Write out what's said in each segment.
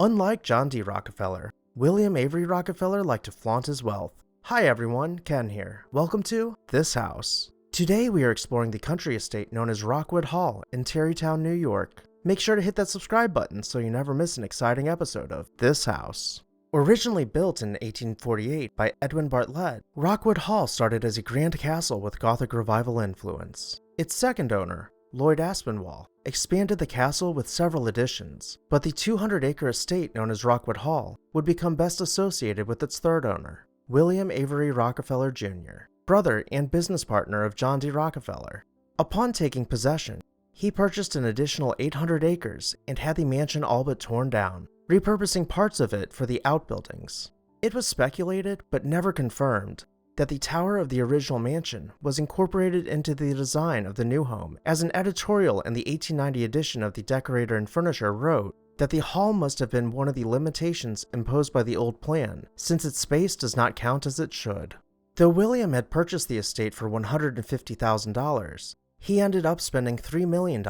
Unlike John D Rockefeller, William Avery Rockefeller liked to flaunt his wealth. Hi everyone, Ken here. Welcome to This House. Today we are exploring the country estate known as Rockwood Hall in Tarrytown, New York. Make sure to hit that subscribe button so you never miss an exciting episode of This House. Originally built in 1848 by Edwin Bartlett, Rockwood Hall started as a grand castle with Gothic Revival influence. Its second owner, Lloyd Aspinwall, expanded the castle with several additions, but the 200-acre estate known as Rockwood Hall would become best associated with its third owner, William Avery Rockefeller Jr., brother and business partner of John D Rockefeller. Upon taking possession, he purchased an additional 800 acres and had the mansion all but torn down, repurposing parts of it for the outbuildings. It was speculated, but never confirmed, that the tower of the original mansion was incorporated into the design of the new home, as an editorial in the 1890 edition of the Decorator and Furnisher wrote that the hall must have been one of the limitations imposed by the old plan, since its space does not count as it should. Though William had purchased the estate for $150,000, he ended up spending $3 million,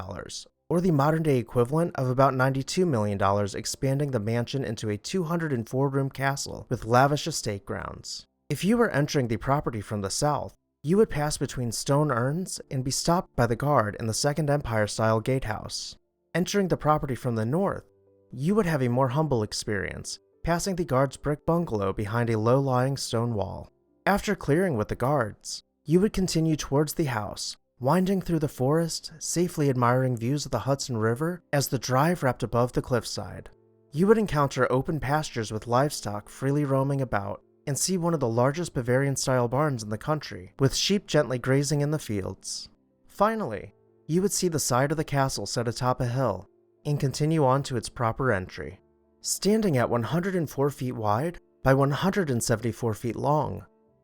or the modern-day equivalent of about $92 million, expanding the mansion into a 204-room castle with lavish estate grounds. If you were entering the property from the south, you would pass between stone urns and be stopped by the guard in the Second Empire-style gatehouse. Entering the property from the north, you would have a more humble experience, passing the guard's brick bungalow behind a low-lying stone wall. After clearing with the guards, you would continue towards the house, winding through the forest, safely admiring views of the Hudson River as the drive wrapped above the cliffside. You would encounter open pastures with livestock freely roaming about, and see one of the largest Bavarian-style barns in the country, with sheep gently grazing in the fields. Finally, you would see the side of the castle set atop a hill, and continue on to its proper entry. Standing at 104 feet wide by 174 feet long,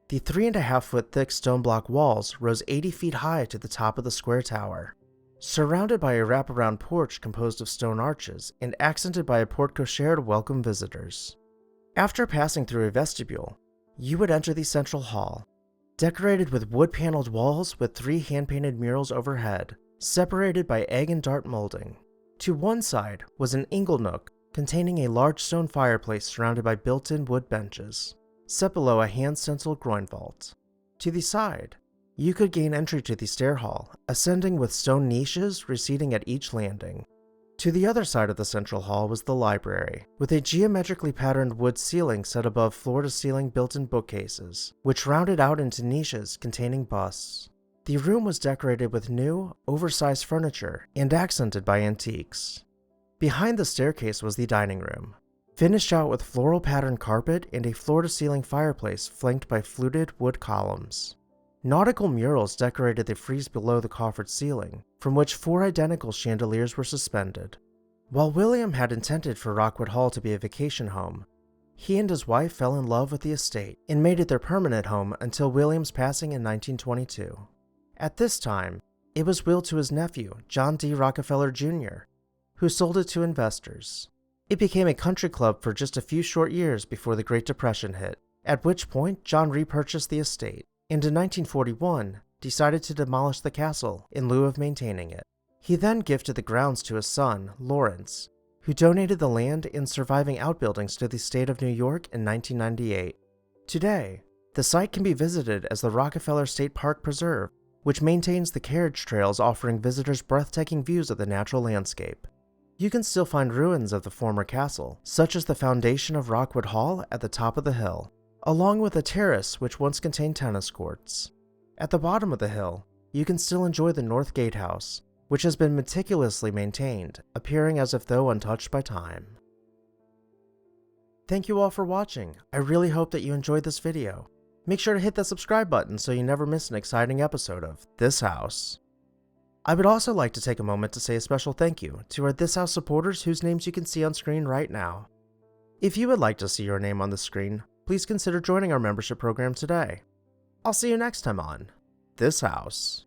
the 3.5-foot thick stone block walls rose 80 feet high to the top of the square tower. Surrounded by a wraparound porch composed of stone arches and accented by a porte-cochere to welcome visitors. After passing through a vestibule, you would enter the central hall, decorated with wood-paneled walls with 3 hand-painted murals overhead, separated by egg and dart molding. To one side was an ingle nook containing a large stone fireplace surrounded by built-in wood benches, set below a hand-stenciled groin vault. To the side, you could gain entry to the stair hall, ascending with stone niches receding at each landing. To the other side of the central hall was the library, with a geometrically patterned wood ceiling set above floor-to-ceiling built-in bookcases, which rounded out into niches containing busts. The room was decorated with new, oversized furniture and accented by antiques. Behind the staircase was the dining room, finished out with floral-patterned carpet and a floor-to-ceiling fireplace flanked by fluted wood columns. Nautical murals decorated the frieze below the coffered ceiling, from which 4 identical chandeliers were suspended. While William had intended for Rockwood Hall to be a vacation home, he and his wife fell in love with the estate and made it their permanent home until William's passing in 1922. At this time, it was willed to his nephew, John D Rockefeller Jr., who sold it to investors. It became a country club for just a few short years before the Great Depression hit, at which point John repurchased the estate, and in 1941 decided to demolish the castle in lieu of maintaining it. He then gifted the grounds to his son, Lawrence, who donated the land and surviving outbuildings to the state of New York in 1998. Today, the site can be visited as the Rockefeller State Park Preserve, which maintains the carriage trails offering visitors breathtaking views of the natural landscape. You can still find ruins of the former castle, such as the foundation of Rockwood Hall at the top of the hill, along with a terrace which once contained tennis courts. At the bottom of the hill, you can still enjoy the North Gatehouse, which has been meticulously maintained, appearing as if though untouched by time. Thank you all for watching. I really hope that you enjoyed this video. Make sure to hit that subscribe button so you never miss an exciting episode of This House. I would also like to take a moment to say a special thank you to our This House supporters whose names you can see on screen right now. If you would like to see your name on the screen, please consider joining our membership program today. I'll see you next time on This House.